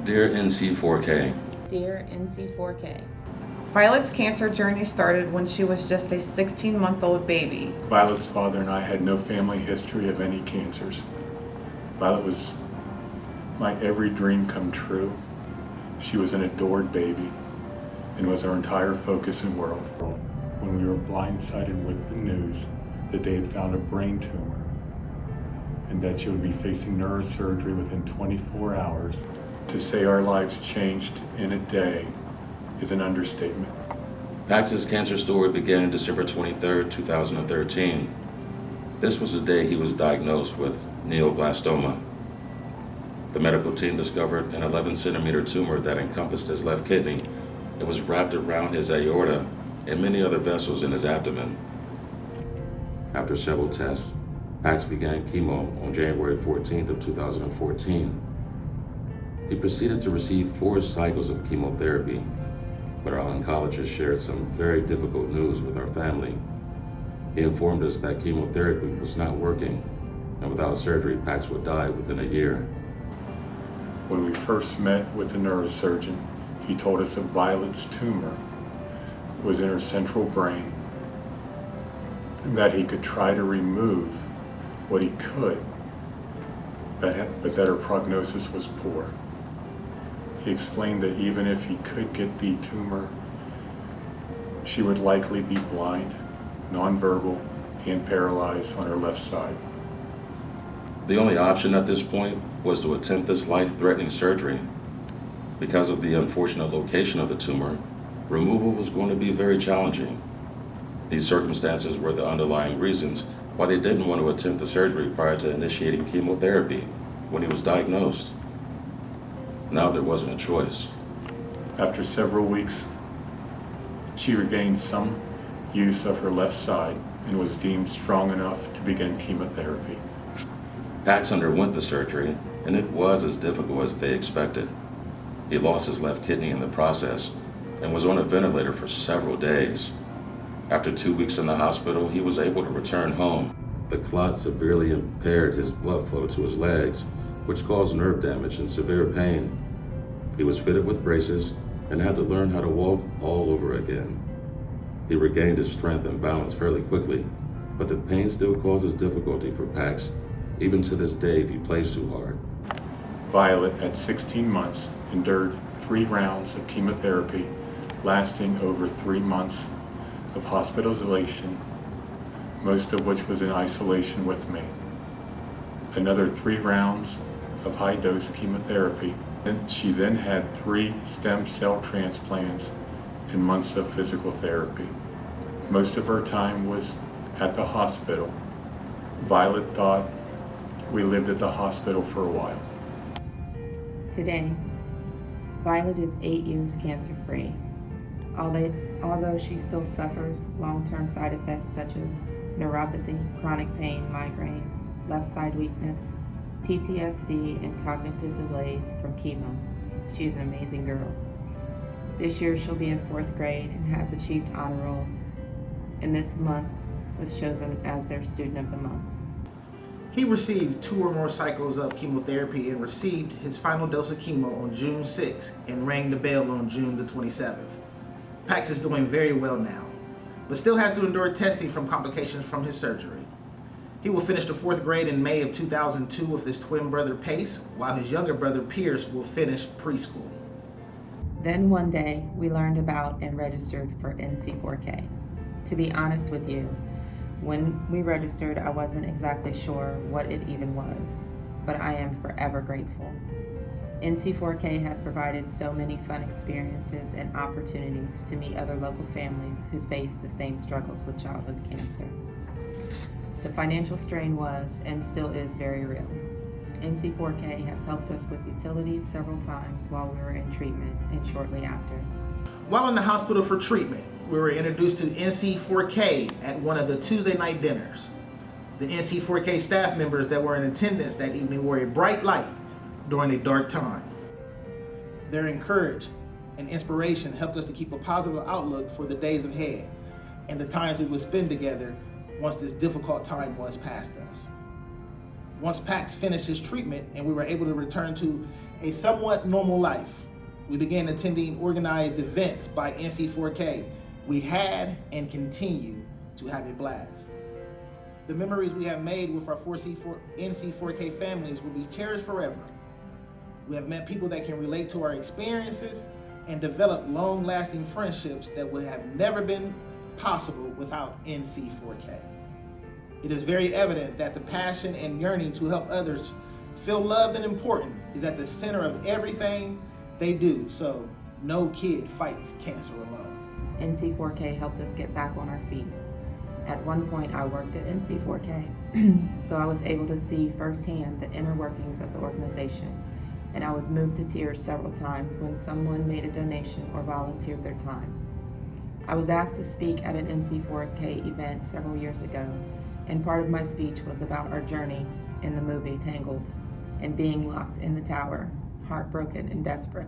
Dear NC4K, Dear NC4K, Violet's cancer journey started when she was just a 16-month-old baby. Violet's father and I had no family history of any cancers. Violet was my every dream come true. She was an adored baby and was our entire focus and world. When we were blindsided with the news that they had found a brain tumor and that she would be facing neurosurgery within 24 hours, to say our lives changed in a day is an understatement. Pax's cancer story began December 23, 2013. This was the day he was diagnosed with neoblastoma. The medical team discovered an 11-centimeter tumor that encompassed his left kidney. It was wrapped around his aorta and many other vessels in his abdomen. After several tests, Pax began chemo on January 14th of 2014. He proceeded to receive 4 cycles of chemotherapy, but our oncologist shared some very difficult news with our family. He informed us that chemotherapy was not working, and without surgery, Pax would die within a year. When we first met with the neurosurgeon, he told us that Violet's tumor was in her central brain, and that he could try to remove what he could, but that her prognosis was poor. He explained that even if he could get the tumor, she would likely be blind, nonverbal, and paralyzed on her left side. The only option at this point was to attempt this life-threatening surgery. Because of the unfortunate location of the tumor, removal was going to be very challenging. These circumstances were the underlying reasons why they didn't want to attempt the surgery prior to initiating chemotherapy when he was diagnosed. Now there wasn't a choice. After several weeks, she regained some use of her left side and was deemed strong enough to begin chemotherapy. Pax underwent the surgery, and it was as difficult as they expected. He lost his left kidney in the process and was on a ventilator for several days. After 2 weeks in the hospital, he was able to return home. The clot severely impaired his blood flow to his legs, which caused nerve damage and severe pain. He was fitted with braces and had to learn how to walk all over again. He regained his strength and balance fairly quickly, but the pain still causes difficulty for Pax, even to this day if he plays too hard. Violet, at 16 months, endured 3 rounds of chemotherapy, lasting over 3 months of hospitalization, most of which was in isolation with me. Another 3 rounds of high-dose chemotherapy. She then had 3 stem cell transplants and months of physical therapy. Most of her time was at the hospital. Violet thought we lived at the hospital for a while. today, Violet is 8 years cancer-free. Although she still suffers long-term side effects such as neuropathy, chronic pain, migraines, left side weakness, PTSD, and cognitive delays from chemo, she is an amazing girl. This year she'll be in 4th grade and has achieved honor roll, and this month was chosen as their Student of the Month. He received 2 or more cycles of chemotherapy and received his final dose of chemo on June 6th and rang the bell on June the 27th. Pax is doing very well now, but still has to endure testing from complications from his surgery. He will finish the 4th grade in May of 2002 with his twin brother Pace, while his younger brother Pierce will finish preschool. Then one day, we learned about and registered for NC4K. To be honest with you, when we registered, I wasn't exactly sure what it even was, but I am forever grateful. NC4K has provided so many fun experiences and opportunities to meet other local families who face the same struggles with childhood cancer. The financial strain was and still is very real. NC4K has helped us with utilities several times while we were in treatment and shortly after. While in the hospital for treatment, we were introduced to NC4K at one of the Tuesday night dinners. The NC4K staff members that were in attendance that evening were a bright light during a dark time. Their encouragement and inspiration helped us to keep a positive outlook for the days ahead and the times we would spend together once this difficult time was past us. Once Pax finished his treatment and we were able to return to a somewhat normal life, we began attending organized events by NC4K. We had and continue to have a blast. The memories we have made with our NC4K families will be cherished forever. We have met people that can relate to our experiences and develop long-lasting friendships that would have never been possible without NC4K. It is very evident that the passion and yearning to help others feel loved and important is at the center of everything they do, so no kid fights cancer alone. NC4K helped us get back on our feet. At one point, I worked at NC4K, so I was able to see firsthand the inner workings of the organization, and I was moved to tears several times when someone made a donation or volunteered their time. I was asked to speak at an NC4K event several years ago, and part of my speech was about our journey in the movie Tangled and being locked in the tower, heartbroken and desperate.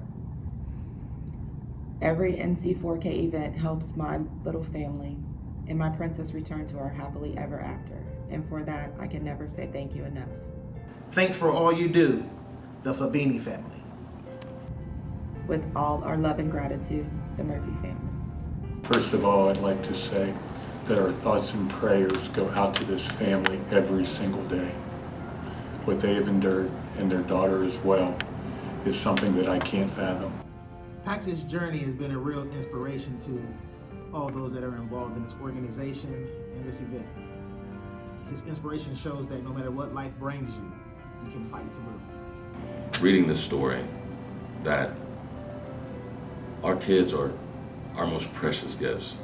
Every NC4K event helps my little family and my princess return to our happily ever after, and for that, I can never say thank you enough. Thanks for all you do, the Fabini family. With all our love and gratitude, the Murphy family. First of all, I'd like to say that our thoughts and prayers go out to this family every single day. What they have endured, and their daughter as well, is something that I can't fathom. Pax's journey has been a real inspiration to all those that are involved in this organization and this event. His inspiration shows that no matter what life brings you, you can fight through. Reading this story, that our kids are our most precious gifts.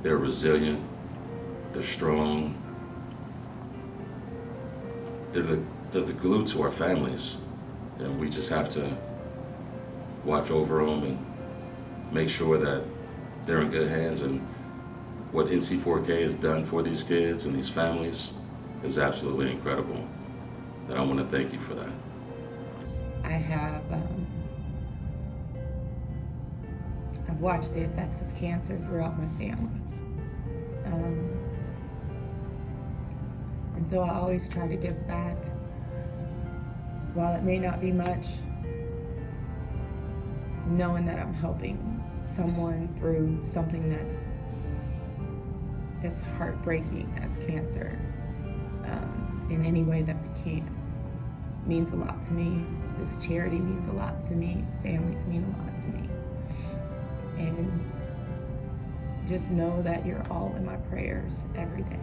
They're resilient, they're strong, they're the glue to our families, and we just have to watch over them and make sure that they're in good hands. And what NC4K has done for these kids and these families is absolutely incredible. And I want to thank you for that. I have I've watched the effects of cancer throughout my family. And so I always try to give back. While it may not be much, knowing that I'm helping someone through something that's as heartbreaking as cancer, in any way that I can, means a lot to me. This charity means a lot to me. Families mean a lot to me. And just know that you're all in my prayers every day.